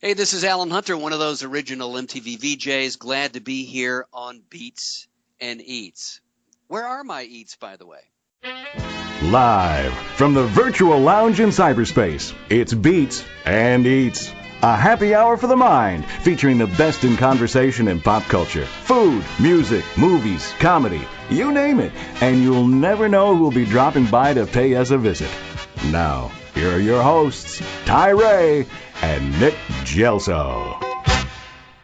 Hey, this is Alan Hunter, one of those original MTV VJs. Glad to be here on Beats and Eats. Where are my eats, by the way? Live from the virtual lounge in cyberspace, it's Beats and Eats. A happy hour for the mind, featuring the best in conversation and pop culture. Food, music, movies, comedy, you name it. And you'll never know who'll be dropping by to pay us a visit. Now, here are your hosts, Ty Ray and Nick Gelso.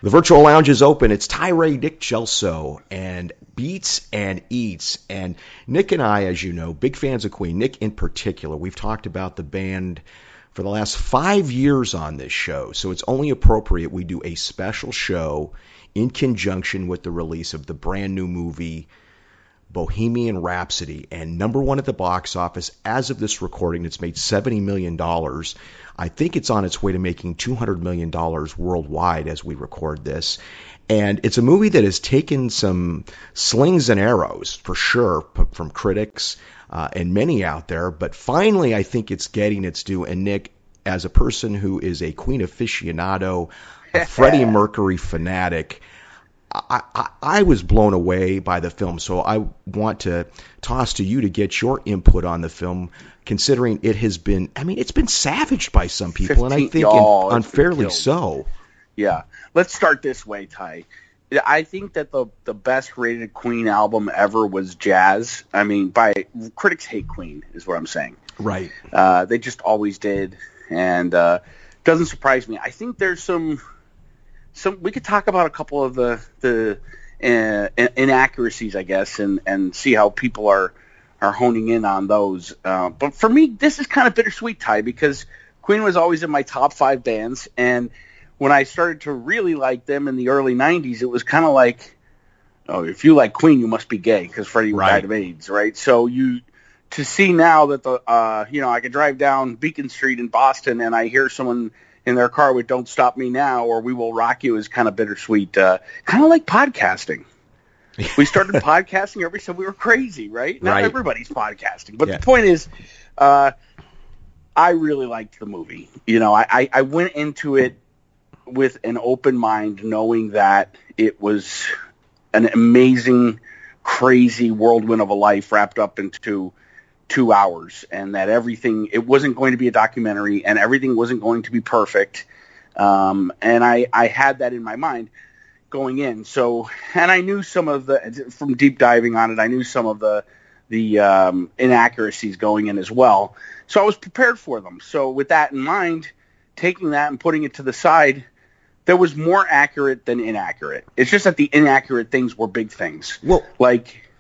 The virtual lounge is open. It's Ty Ray, Nick Gelso, and Beats and Eats. And Nick and I, as you know, big fans of Queen. Nick in particular. We've talked about the band for the last 5 years on this show. So it's only appropriate we do a special show in conjunction with the release of the brand new movie, Bohemian Rhapsody, and number one at the box office. As of this recording, it's made $70 million. I think it's on its way to making $200 million worldwide as we record this. And it's a movie that has taken some slings and arrows, for sure, from critics and many out there. But finally, I think it's getting its due. And Nick, as a person who is a Queen aficionado, a Freddie Mercury fanatic, I was blown away by the film, so I want to toss to you to get your input on the film, considering it has been, it's been savaged by some people, and I think unfairly so. Yeah. Let's start this way, Ty. I think that the best rated Queen album ever was Jazz. Critics hate Queen, is what I'm saying. Right. They just always did, and doesn't surprise me. I think there's some we could talk about a couple of the inaccuracies, I guess, and see how people are honing in on those. But for me, this is kind of bittersweet, Ty, because Queen was always in my top 5 bands, and when I started to really like them in the early 90s, it was kind of like, oh, if you like Queen, you must be gay, because Freddie died of AIDS, right? So to see now that I could drive down Beacon Street in Boston and I hear someone in their car with "Don't Stop Me Now" or "We Will Rock You" is kind of bittersweet. Kind of like podcasting. We started podcasting. Everybody said we were crazy, right? Not everybody's podcasting. But the point is, I really liked the movie. I went into it with an open mind, knowing that it was an amazing, crazy whirlwind of a life wrapped up into 2 hours, and that it wasn't going to be a documentary, and everything wasn't going to be perfect. And I had that in my mind going in. So, and I knew from deep diving on it, I knew some of the inaccuracies going in as well. So I was prepared for them. So with that in mind, taking that and putting it to the side, there was more accurate than inaccurate. It's just that the inaccurate things were big things. Well,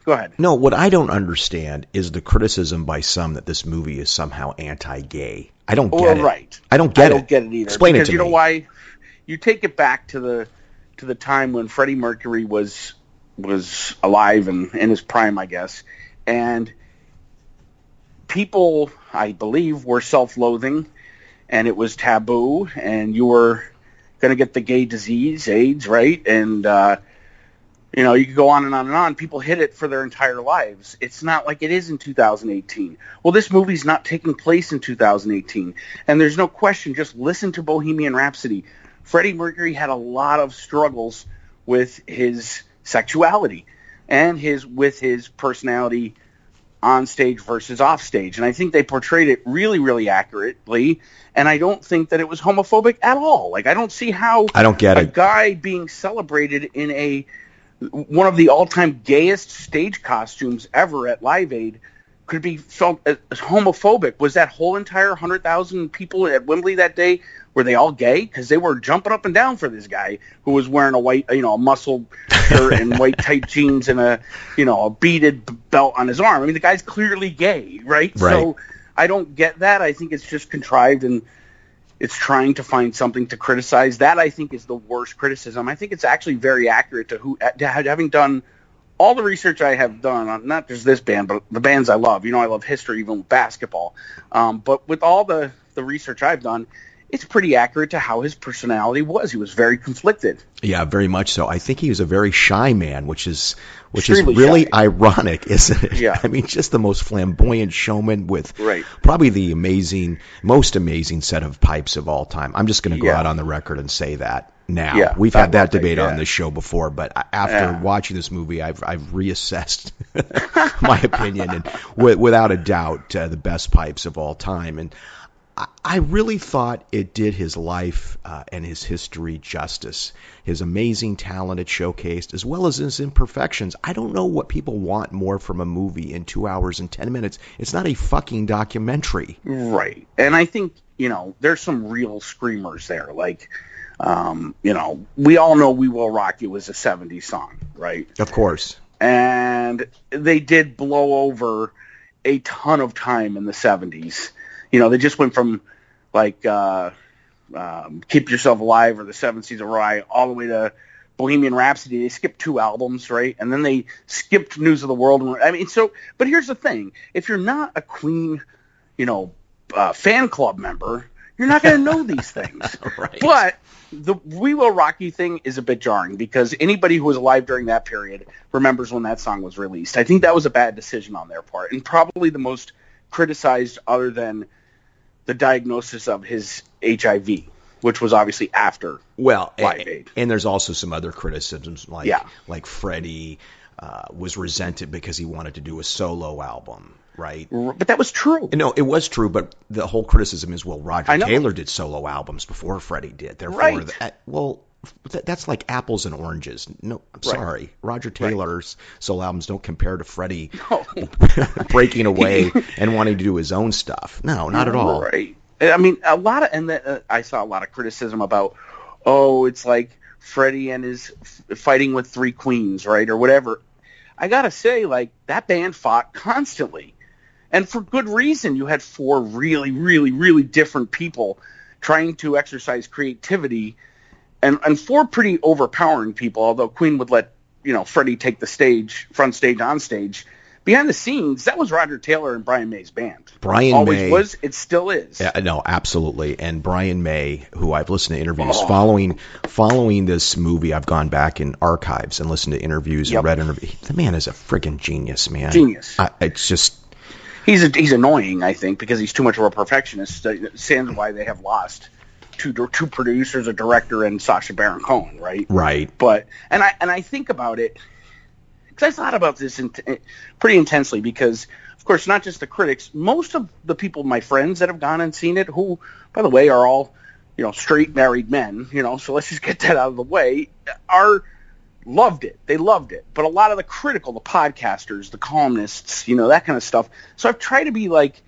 go ahead. No, what I don't understand is the criticism by some that this movie is somehow anti-gay. I don't get it. Right. I don't get it. I don't get it either. Explain it to me. Because you know why? You take it back to the time when Freddie Mercury was alive and in his prime, I guess, and people, I believe, were self-loathing, and it was taboo, and you were going to get the gay disease, AIDS, right? And you could go on and on and on. People hid it for their entire lives. It's not like it is in 2018. Well, this movie's not taking place in 2018. And there's no question, just listen to Bohemian Rhapsody. Freddie Mercury had a lot of struggles with his sexuality and with his personality on stage versus off stage. And I think they portrayed it really, really accurately. And I don't think that it was homophobic at all. I don't see how a guy being celebrated in one of the all-time gayest stage costumes ever at Live Aid could be felt as homophobic. Was that whole entire 100,000 people at Wembley that day, were they all gay? Because they were jumping up and down for this guy who was wearing a muscle shirt and white tight jeans and a beaded belt on his arm. The guy's clearly gay, right? So I don't get that. I think it's just contrived, and it's trying to find something to criticize. That, I think, is the worst criticism. I think it's actually very accurate to having done all the research I have done on not just this band, but the bands I love. I love history, even with basketball. But with all the research I've done, it's pretty accurate to how his personality was. He was very conflicted. Yeah, very much so. I think he was a very shy man, which is Extremely really shy. Ironic, isn't it? Yeah. I mean, just the most flamboyant showman with Right. probably the most amazing set of pipes of all time. I'm just going to go Yeah. out on the record and say that now. Yeah, We've had that I will debate take on that. this show before, but after Yeah. watching this movie, I've reassessed my opinion, and without a doubt, the best pipes of all time. And I really thought it did his life and his history justice. His amazing talent it showcased, as well as his imperfections. I don't know what people want more from a movie in 2 hours and 10 minutes. It's not a fucking documentary. Right. And I think, there's some real screamers there. Like, we all know We Will Rock You was a 70s song, right? Of course. And they did blow over a ton of time in the 70s. They just went from like Keep Yourself Alive or The Seven Seas of Rye all the way to Bohemian Rhapsody. They skipped 2 albums, right? And then they skipped News of the World. But here's the thing. If you're not a Queen, fan club member, you're not going to know these things. Right. But the We Will Rock You thing is a bit jarring because anybody who was alive during that period remembers when that song was released. I think that was a bad decision on their part, and probably the most criticized other than the diagnosis of his HIV, which was obviously after Live Aid. And there's also some other criticisms, like Freddie was resented because he wanted to do a solo album, right? But that was true. No, it was true, but the whole criticism is, Roger I know. Taylor did solo albums before Freddie did. Therefore, Right. That's like apples and oranges. No, I'm Right. sorry. Roger Taylor's solo albums don't compare to Freddie No. breaking away and wanting to do his own stuff. No, not at all. Right. I mean, I saw a lot of criticism about, it's like Freddie and his fighting with 3 queens, right, or whatever. I gotta say, like, that band fought constantly, and for good reason. You had 4 really, really, really different people trying to exercise creativity, and 4 pretty overpowering people. Although Queen would let Freddie take the front stage, on stage. Behind the scenes, that was Roger Taylor and Brian May's band. Brian Always May was. It still is. Yeah, no, absolutely. And Brian May, who I've listened to interviews following this movie, I've gone back in archives and listened to interviews and read interviews. The man is a friggin' genius, man. Genius. It's just He's annoying, I think, because he's too much of a perfectionist. Stands why they have lost two producers, a director, and Sacha Baron Cohen, right? right. But and I think about it because I thought about this pretty intensely because, of course, not just the critics. Most of the people, my friends that have gone and seen it, who, by the way, are all straight married men, so let's just get that out of the way, loved it. They loved it. But a lot of the critical, the podcasters, the columnists, that kind of stuff. So I've tried to be like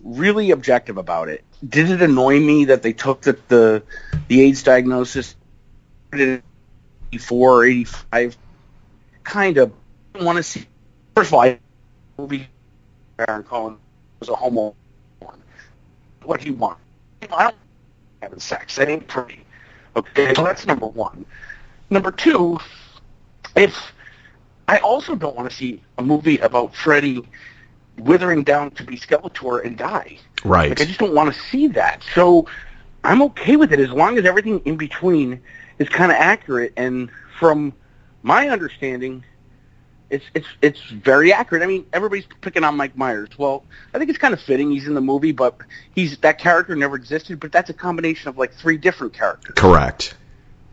really objective about it. Did it annoy me that they took the AIDS diagnosis 84 or 85? Kind of want to see. First of all, I movie Baron Cohen was a homo. What do you want? I don't having sex. That ain't pretty. Okay, so that's number one. Number two, I also don't want to see a movie about Freddie withering down to be Skeletor and die. Right. Like, I just don't want to see that. So I'm okay with it as long as everything in between is kind of accurate. And from my understanding, it's very accurate. I mean, everybody's picking on Mike Myers. Well, I think it's kind of fitting. He's in the movie, but that character never existed. But that's a combination of like 3 different characters. Correct.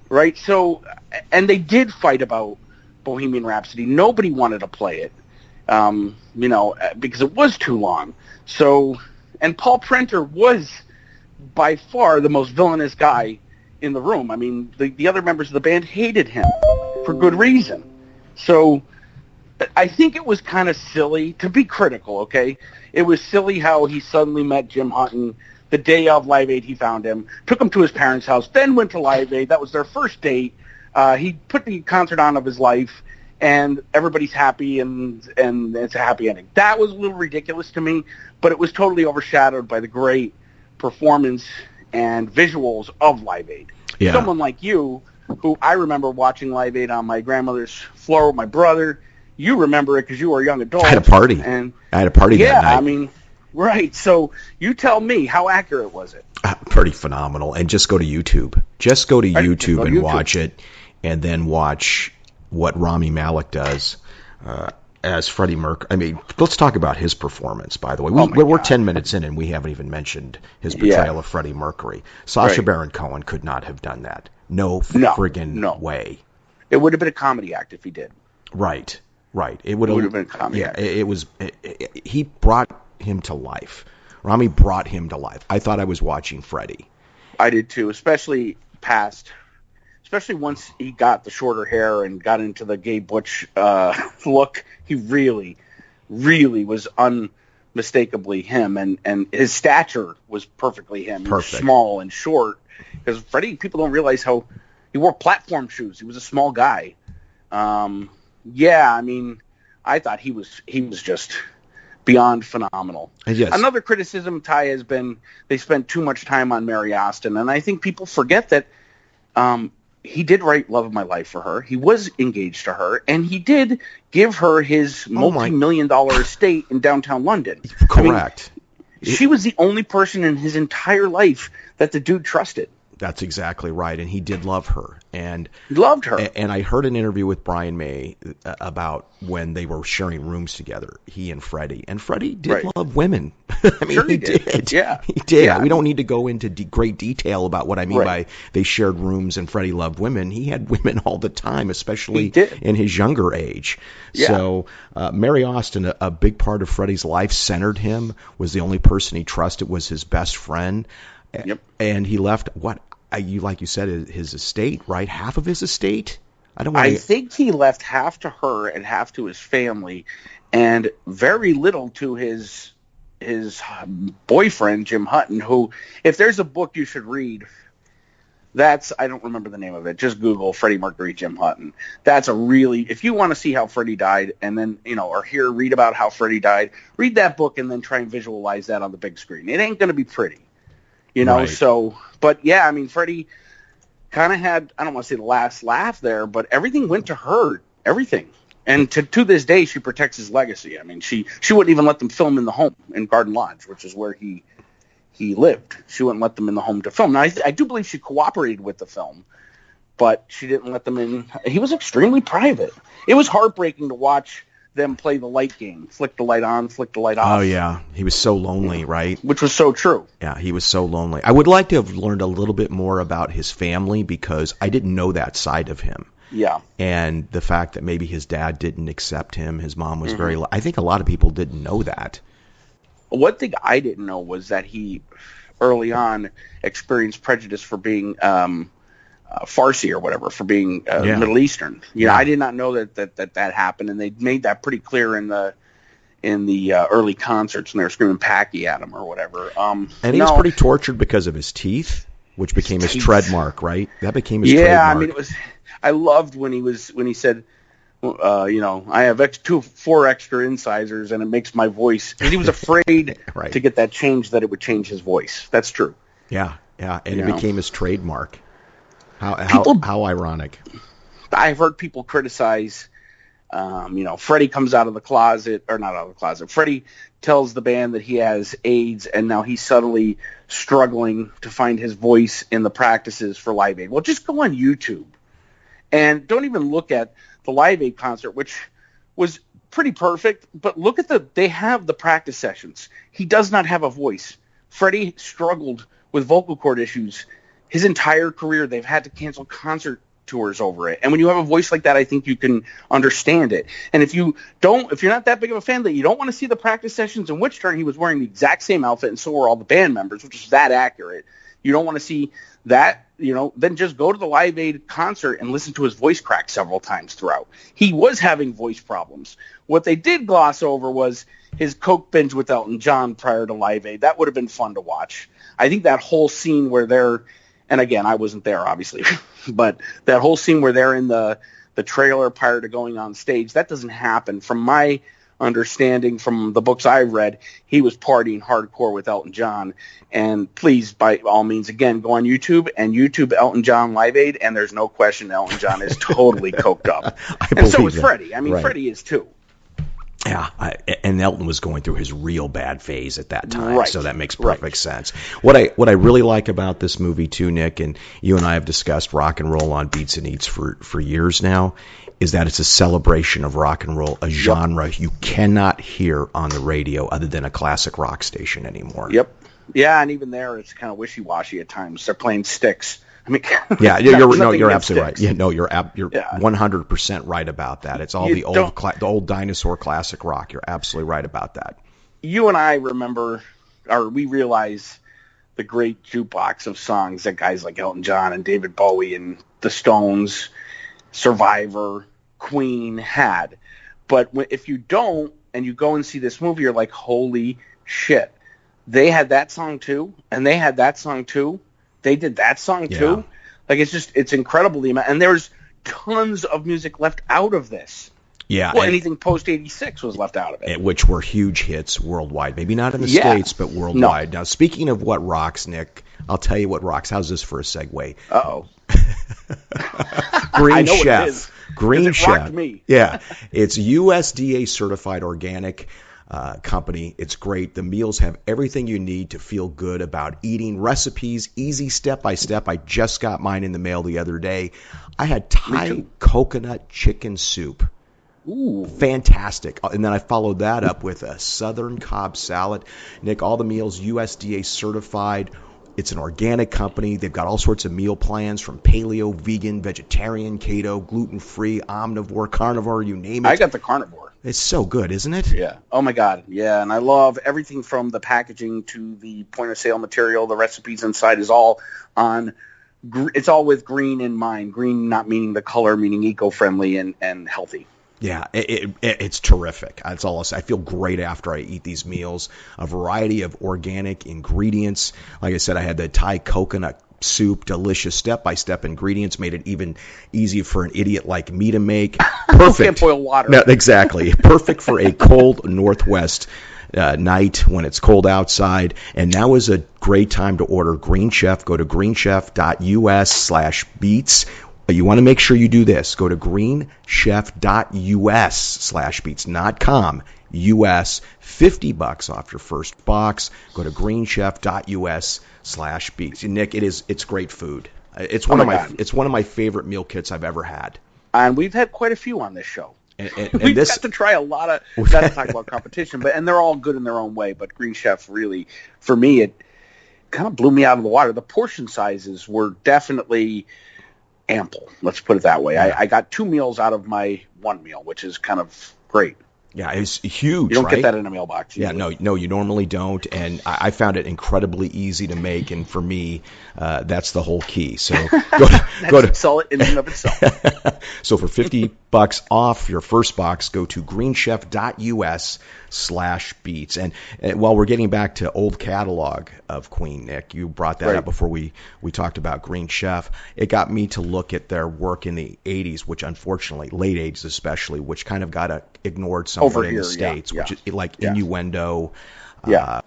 Right? So, and they did fight about Bohemian Rhapsody. Nobody wanted to play it, because it was too long. So, and Paul Prenter was by far the most villainous guy in the room. I mean, the other members of the band hated him for good reason. So, I think it was kind of silly, to be critical, okay? It was silly how he suddenly met Jim Hutton. The day of Live Aid, he found him, took him to his parents' house, then went to Live Aid. That was their first date. He put the concert on of his life, and everybody's happy, and it's a happy ending. That was a little ridiculous to me, but it was totally overshadowed by the great performance and visuals of Live Aid. Yeah. Someone like you, who I remember watching Live Aid on my grandmother's floor with my brother. You remember it because you were a young adult. I had a party. And I had a party that night. I mean, Right. So you tell me, how accurate was it? Pretty phenomenal. And just go to YouTube. Just go to YouTube and watch it, and then watch what Rami Malek does as Freddie Mercury. I mean, let's talk about his performance, by the way. We're 10 minutes in, and we haven't even mentioned his portrayal of Freddie Mercury. Sacha Baron Cohen could not have done that. No friggin' way. It would have been a comedy act if he did. Right. It would have been a comedy act. He brought him to life. Rami brought him to life. I thought I was watching Freddie. I did too, especially once he got the shorter hair and got into the gay butch look. He really, really was unmistakably him, and his stature was perfectly him. Perfect. He was small and short. Because Freddie, people don't realize how he wore platform shoes. He was a small guy. I mean, I thought he was just beyond phenomenal. Yes. Another criticism, Ty, has been they spent too much time on Mary Austin, and I think people forget that he did write Love of My Life for her. He was engaged to her, and he did give her his multi-million-dollar estate in downtown London. Correct. I mean, she was the only person in his entire life that the dude trusted. That's exactly right, and he did love her. And he loved her. And I heard an interview with Brian May about when they were sharing rooms together, he and Freddie. And Freddie did love women. I mean, sure he did. Yeah, he did. Yeah. We don't need to go into great detail about what I mean by they shared rooms and Freddie loved women. He had women all the time, especially in his younger age. Yeah. So Mary Austin, a big part of Freddie's life, centered him, was the only person he trusted, was his best friend. Yep. And he left like you said, his estate, right? Half of his estate. I think he left half to her and half to his family, and very little to his boyfriend Jim Hutton. Who, if there's a book you should read, I don't remember the name of it. Just Google Freddie Mercury, Jim Hutton. That's if you want to see how Freddie died, and then read about how Freddie died, read that book and then try and visualize that on the big screen. It ain't going to be pretty. So, but yeah, I mean, Freddie kind of had, I don't want to say the last laugh there, but everything went to her, everything. And to this day, she protects his legacy. I mean, she wouldn't even let them film in the home in Garden Lodge, which is where he lived. She wouldn't let them in the home to film. Now, I do believe she cooperated with the film, but she didn't let them in. He was extremely private. It was heartbreaking to watch them play the light game. Flick the light on, flick the light off. Oh, yeah. He was so lonely, right? Which was so true. Yeah, he was so lonely. I would like to have learned a little bit more about his family because I didn't know that side of him. Yeah. And the fact that maybe his dad didn't accept him, his mom was I think a lot of people didn't know that. One thing I didn't know was that he early on experienced prejudice for being Farsi or whatever, for being Middle Eastern. I did not know that happened, and they made that pretty clear in the early concerts when they were screaming "Packy" at him or whatever. And he was pretty tortured because of his teeth, which became his trademark, right? That became his trademark. Yeah, I mean, I loved when he said, I have 4 extra incisors, and it makes my voice. Because he was afraid to get that changed, that it would change his voice. That's true. Yeah, and it became his trademark. How ironic. I've heard people criticize, Freddie comes out of the closet, or not out of the closet. Freddie tells the band that he has AIDS, and now he's suddenly struggling to find his voice in the practices for Live Aid. Well, just go on YouTube, and don't even look at the Live Aid concert, which was pretty perfect, but look at they have the practice sessions. He does not have a voice. Freddie struggled with vocal cord issues his entire career. They've had to cancel concert tours over it. And when you have a voice like that, I think you can understand it. And if you're not that big of a fan, that you don't want to see the practice sessions, in which turn he was wearing the exact same outfit, and so were all the band members, which is that accurate. You don't want to see that, then just go to the Live Aid concert and listen to his voice crack several times throughout. He was having voice problems. What they did gloss over was his coke binge with Elton John prior to Live Aid. That would have been fun to watch. I think that whole scene where they're, and again, I wasn't there, obviously, but that whole scene where they're in the trailer prior to going on stage, that doesn't happen. From my understanding from the books I've read, he was partying hardcore with Elton John. And please, by all means, again, go on YouTube and YouTube Elton John Live Aid, and there's no question Elton John is totally coked up. And so is Freddie. I mean, Freddie is too. Yeah, and Elton was going through his real bad phase at that time, Right. so that makes perfect sense. What I really like about this movie too, Nick, and you and I have discussed rock and roll on Beats and Eats for years now, is that it's a celebration of rock and roll, a genre you cannot hear on the radio other than a classic rock station anymore. Yep. Yeah, and even there, it's kind of wishy-washy at times. They're playing Styx. I mean, yeah, you're absolutely right. Styx. Yeah, no, you're 100% right about that. It's all the old dinosaur classic rock. You're absolutely right about that. You and I remember, or we realize, the great jukebox of songs that guys like Elton John and David Bowie and the Stones, Survivor, Queen had. But if you don't, and you go and see this movie, you're like, holy shit. They had that song too, and they had that song too. They did that song too. Like, it's incredible. And there's tons of music left out of this. Yeah. Well, anything post 86 was left out of it. Which were huge hits worldwide. Maybe not in the States, but worldwide. No. Now, speaking of what rocks, Nick, I'll tell you what rocks. How's this for a segue? Uh-oh. Green I know Chef. What it is, Green Chef. Rocked me. Yeah. It's USDA certified organic company. It's great. The meals have everything you need to feel good about eating. Recipes, easy step-by-step. I just got mine in the mail the other day. I had Thai coconut chicken soup. Ooh. Fantastic. And then I followed that up with a Southern Cobb salad. Nick, all the meals USDA certified. It's an organic company. They've got all sorts of meal plans from paleo, vegan, vegetarian, keto, gluten-free, omnivore, carnivore, you name it. I got the carnivore. It's so good, isn't it? Yeah. Oh, my God. Yeah, and I love everything from the packaging to the point-of-sale material. The recipes inside is all on – it's all with green in mind. Green not meaning the color, meaning eco-friendly and healthy. Yeah, it's terrific. That's all I'll say. I feel great after I eat these meals. A variety of organic ingredients. Like I said, I had the Thai coconut soup, delicious step-by-step ingredients, made it even easy for an idiot like me to make. Perfect. Can't boil water. No, exactly. Perfect for a cold Northwest night when it's cold outside. And now is a great time to order Green Chef. Go to greenchef.us/beats. You want to make sure you do this. Go to greenchef.us/beats, not com, US, $50 off your first box. Go to greenchef.us/beats. And Nick, it's great food. It's one of my favorite meal kits I've ever had. And we've had quite a few on this show. And we've got to try a lot of, not to talk about competition, and they're all good in their own way. But Green Chef really, for me, it kind of blew me out of the water. The portion sizes were definitely ample. Let's put it that way. Yeah. I got 2 meals out of my 1 meal, which is kind of great. Yeah, it's huge. You don't get that in a mailbox. Yeah, no, you normally don't. And I found it incredibly easy to make. And for me, that's the whole key. So go to sell it in and of itself. So for $50 off your first box, go to greenchef.us/beats. And while we're getting back to old catalog of Queen, Nick, you brought that up before we talked about Green Chef. It got me to look at their work in the 80s, which unfortunately, late 80s especially, which kind of got ignored somewhat over in the States, which is like Innuendo. Yeah.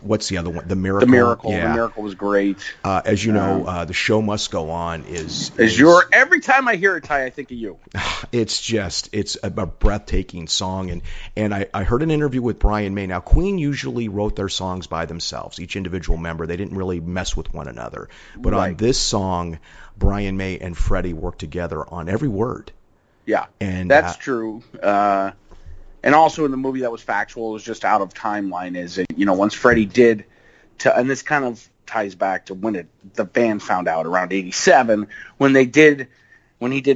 What's the other one? The Miracle. The Miracle. Yeah. The Miracle was great. As you know, The Show Must Go On is every time I hear it, Ty, I think of you. It's a breathtaking song. And I heard an interview with Brian May. Now, Queen usually wrote their songs by themselves, each individual member. They didn't really mess with one another. But on this song, Brian May and Freddie worked together on every word. Yeah, and that's true. And also in the movie that was factual, it was just out of timeline. Once Freddie did, and this kind of ties back to when the band found out around 87, when he did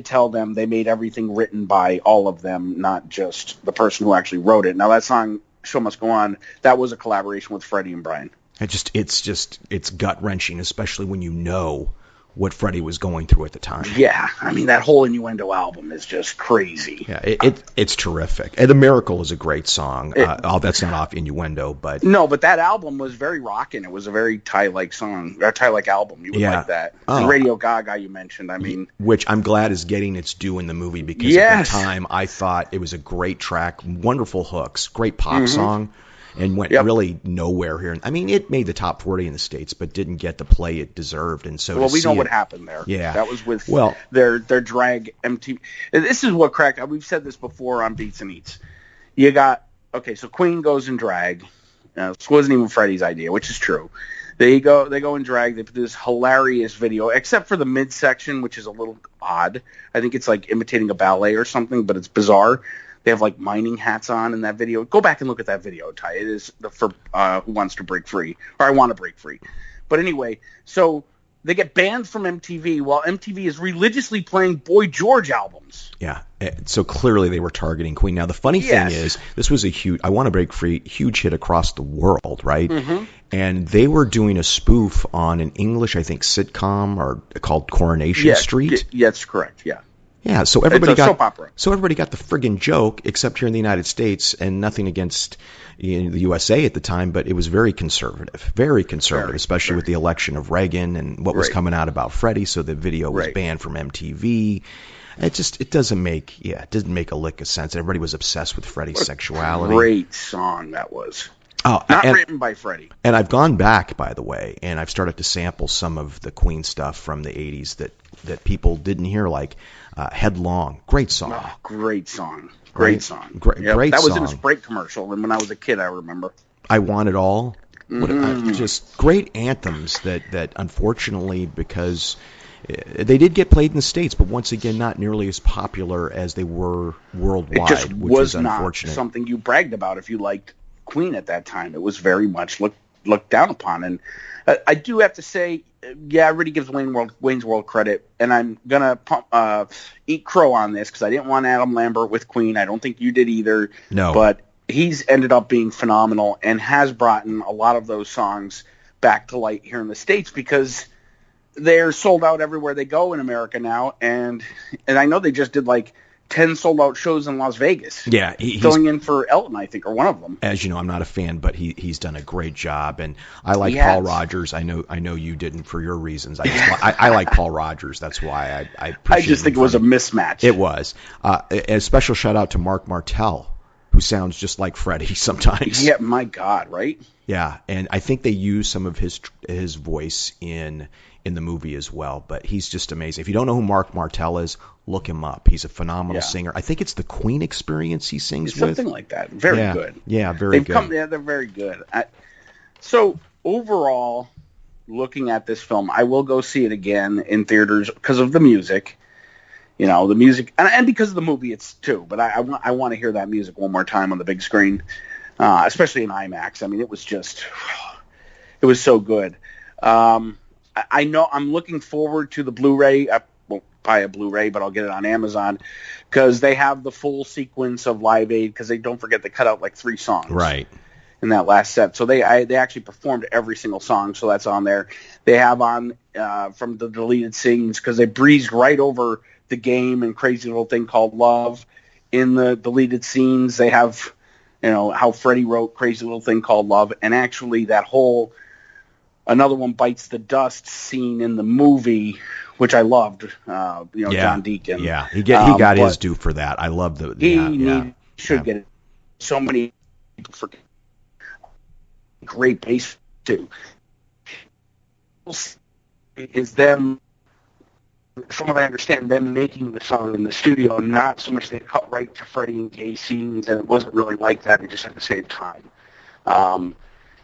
tell them they made everything written by all of them, not just the person who actually wrote it. Now that song, Show Must Go On, that was a collaboration with Freddie and Brian. It's gut wrenching, especially when you know what Freddie was going through at the time. Yeah, I mean, that whole Innuendo album is just crazy. Yeah, it's terrific. And The Miracle is a great song. That's not off Innuendo, but... No, but that album was very rockin'. It was a very Ty-like song, or Ty-like album. You would like that. And Radio Gaga, you mentioned, I mean... Which I'm glad is getting its due in the movie, because at the time, I thought it was a great track, wonderful hooks, great pop song. And went really nowhere here. I mean, it made the top 40 in the States, but didn't get the play it deserved. And so, we know what happened there. Yeah, that was with their drag MTV. This is what cracked. We've said this before on Beats and Eats. You got, okay, so Queen goes in drag. This wasn't even Freddie's idea, which is true. They go in drag. They put this hilarious video, except for the midsection, which is a little odd. I think it's like imitating a ballet or something, but it's bizarre. They have like mining hats on in that video. Go back and look at that video, Ty. It is for Who Wants to Break Free, or I Want to Break Free. But anyway, so they get banned from MTV while MTV is religiously playing Boy George albums. Yeah, so clearly they were targeting Queen. Now, the funny thing is, this was a huge, I Want to Break Free, huge hit across the world, right? Mm-hmm. And they were doing a spoof on an English, I think, sitcom or called Coronation Street. Yeah, that's correct, yeah. Yeah, so everybody got soap opera. So everybody got the friggin' joke, except here in the United States, and nothing against the USA at the time, but it was very conservative, especially with the election of Reagan and what was coming out about Freddie. So the video was banned from MTV. It doesn't make a lick of sense. Everybody was obsessed with Freddie's sexuality. Great song that was. Oh, not written by Freddie. And I've gone back, by the way, and I've started to sample some of the Queen stuff from the 80s that people didn't hear, like Headlong. Great song. Oh, great song. Great song. Great that song. was in a Sprite commercial, and when I was a kid, I remember. I Want It All. Just great anthems that unfortunately, because they did get played in the States, but once again, not nearly as popular as they were worldwide, it just which was is unfortunate. Not something you bragged about if you liked Queen at that time. It was very much looked down upon. And I do have to say, everybody gives Wayne's World credit, and I'm going to eat crow on this because I didn't want Adam Lambert with Queen. I don't think you did either. No. But he's ended up being phenomenal and has brought in a lot of those songs back to light here in the States because they're sold out everywhere they go in America now. And I know they just did like 10 sold-out shows in Las Vegas. Yeah, he's filling in for Elton, I think, or one of them. As you know, I'm not a fan, but he's done a great job, and I like Paul Rodgers. I know you didn't for your reasons. I like Paul Rodgers. That's why I appreciate I just think it was a mismatch. It was. A special shout out to Mark Martell, who sounds just like Freddie sometimes. Yeah, my God, right? Yeah, and I think they use some of his voice in the movie as well, but he's just amazing. If you don't know who Mark Martell is, look him up. He's a phenomenal singer. I think it's the Queen Experience he sings with. Something like that. Very good. Yeah, very good. They're very good. So overall, looking at this film, I will go see it again in theaters because of the music. You know, the music, and because of the movie it's too, but I want to hear that music one more time on the big screen, especially in IMAX. I mean, it was so good. I know I'm looking forward to the Blu-ray. I won't buy a Blu-ray, but I'll get it on Amazon because they have the full sequence of Live Aid because don't forget they cut out like 3 songs in that last set. So they actually performed every single song, so that's on there. They have on from the deleted scenes because they breezed right over the game and Crazy Little Thing Called Love in the deleted scenes. They have, how Freddie wrote Crazy Little Thing Called Love, and actually that whole Another One Bites the Dust scene in the movie, which I loved. John Deacon. Yeah, he got his due for that. I love the. He should get it. So many people for great bass too. Is them, from what I understand, them making the song in the studio, not so much they cut right to Freddie and Gay scenes, and it wasn't really like that. They just had to save time.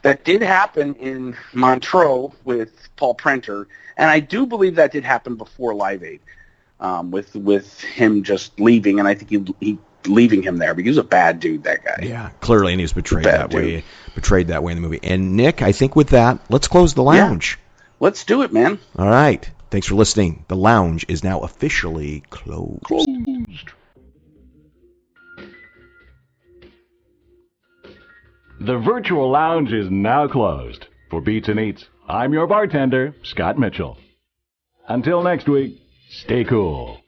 That did happen in Montreux with Paul Prenter, and I do believe that did happen before Live Aid, with him just leaving, and I think he leaving him there because he was a bad dude, that guy. Yeah, clearly, and he was betrayed that way in the movie. And Nick, I think with that, let's close the lounge. Yeah. Let's do it, man. All right. Thanks for listening. The lounge is now officially closed. The virtual lounge is now closed. For Beats and Eats, I'm your bartender, Scott Mitchell. Until next week, stay cool.